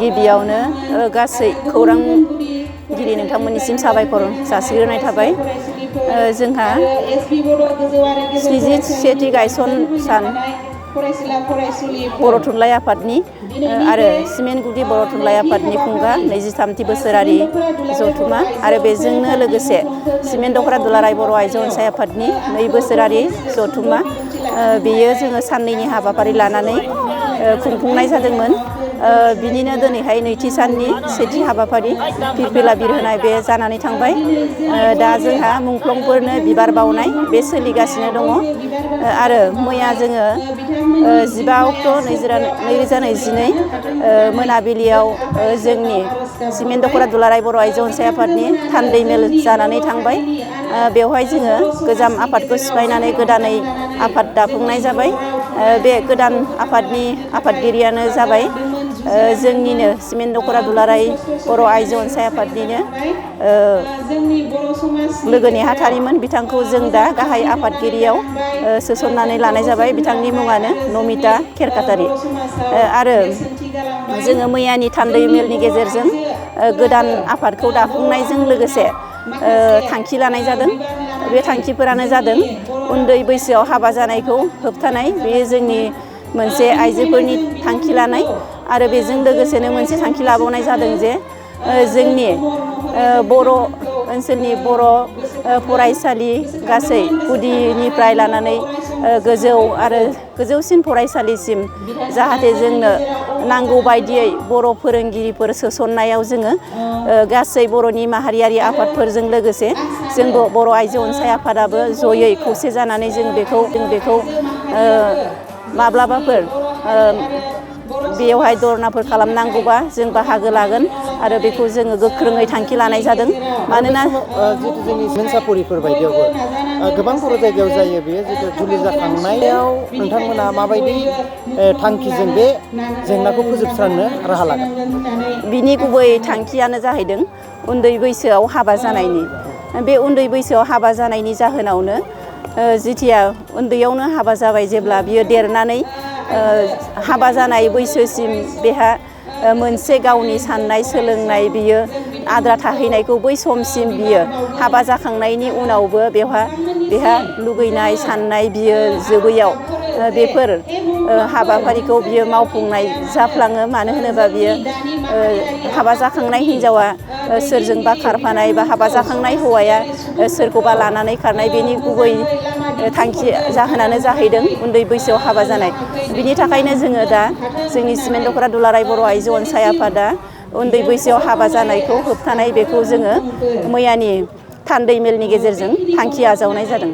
गिबियावनो गासै खौरांगिरि नोंथांमोननिसिम साबायखर जासिग्रोनाय थाबाय। जोंहा 71थि गायसन सान बर' थुनलाइ आफादनि आरो सिमेन्ट गुदि बर' थुनलाइ आफादनि खुंगा 23थि बोसोरारि जथुमा आरो बेजोंनो लोगोसे सिमेन्ट दख'रा दुलाराय बर' आइजो अनसाय आफादनि 2 बोसोरारि जथुमा बेयो जोङो साननैनि हाबाफारि लानानै खुंफुंनाय जादोंमोन। बिनिनो दिनैहाय नैथि साननि सेथि हाबाफारि फिरफिला बिरहोनाय बे जानानै थांबाय। दा जोंहा मुंख्लंफोरनो बिबार बावनाय बे सोलिगासिनो दङ आरो मैया जोङो 15 अक्ट' 2022 मोनाबिलियाव जोंनि सिमेन्ट दख'रा दुलाराय बर' आइजो अनसाय आफादनि थान्दै मेल जानानै थांबाय। बेवहाय जोङो गोजाम आफादखौ सिफायनानै गोदानै आफाद दाफुंनाय जाबाय। बे गोदान आफादनि आफादगिरियानो जाबाय जोंनिनो सिमेन्ट दख'रा दुलाराय बर' आइजो अनसाय आफादनिनो लोगो नेहाथारिमोन। बिथांखौ जों दा गाहाय आफादगिरियाव सोसननानै लानाय जाबाय। बिथांनि मुङानो नमिता खेरखातारि। आरो जोङो मैयानि थान्दै मेलनि गेजेरजों गोदान आफादखौ दाफुंनायजों लोगोसे थांखि लानाय जादों। बे थांखिफोरानो जादों उन्दै बैसोआव हाबा जानायखौ होबथानाय, बेयो जोंनि मोनसे आइजोफोरनि थांखि लानाय आरो बेजों लोगोसेनो मोनसे थांखि लाबावनाय जादों जे जोंनि बर' ओनसोलनि बर' फरायसालि गासै गुदिनिफ्राय लानानै गोजौ आरो गोजौसिन फरायसालिसिम जाहाथे जोंनो नांगौ बायदियै बर' फोरोंगिरिफोर सोसननायाव जोङो गासै बर'नि माहारियारि आफादफोरजों लोगोसे जोंबो बर' आइजो अनसाय आफादाबो जयै खौसे जानानै जों बेखौ माब्लाबाफोर बेयावहाय धरनाफोर खालामनांगौबा जों बाहागो लागोन आरो बेखौ जोङो गोख्रोङै थांखि लानाय जादों। मानोना जितु जोंनि मोनसापुरिफोर बायदियावबो गोबां बर' जायगायाव जायो, बेयो जितु जुलि जाखांनायाव नोंथांमोना माबायदि थांखिजों बे जेंनाखौ फोजोबस्रांनो राहा लागोन? बिनि गुबै थांखियानो जाहैदों उन्दै बैसोआव हाबा जानायनि। बे उन्दै बैसोआव हाबा जानायनि जाहोनावनो जिथिया उन्दैयावनो हाबा जाबाय, जेब्ला बियो देरनानै हाबा जानाय बैसोसिम बेहा मोनसे गावनि साननाय सोलोंनाय बियो आद्रा थाहैनायखौ बै समसिम बियो हाबा जाखांनायनि उनावबो बेहा लुगैनाय साननाय बियो जोबैयाव बेफोर हाबाफारिखौ बियो मावफुंनाय जाफ्लाङो। मानो होनोबा बियो हाबा जाखांनाय हिन्जावा सोरजोंबा खारफानाय बा हाबा जाखांनाय हौवाया सोरखौबा लानानै खारनाय, बेनि गुबै थांखि जाहोनानो जाहैदों उन्दै बैसोआव हाबा जानाय। बिनि थाखायनो जोङो दा जोंनि सिमेन्ट दख'रा दुलाराय बर' आइजो अनसाय आफादा उन्दै बैसोआव हाबा जानायखौ होबथानाय बेखौ जोङो मैयानि थान्दै मेलनि गेजेरजों थांखि आजावनाय जादों।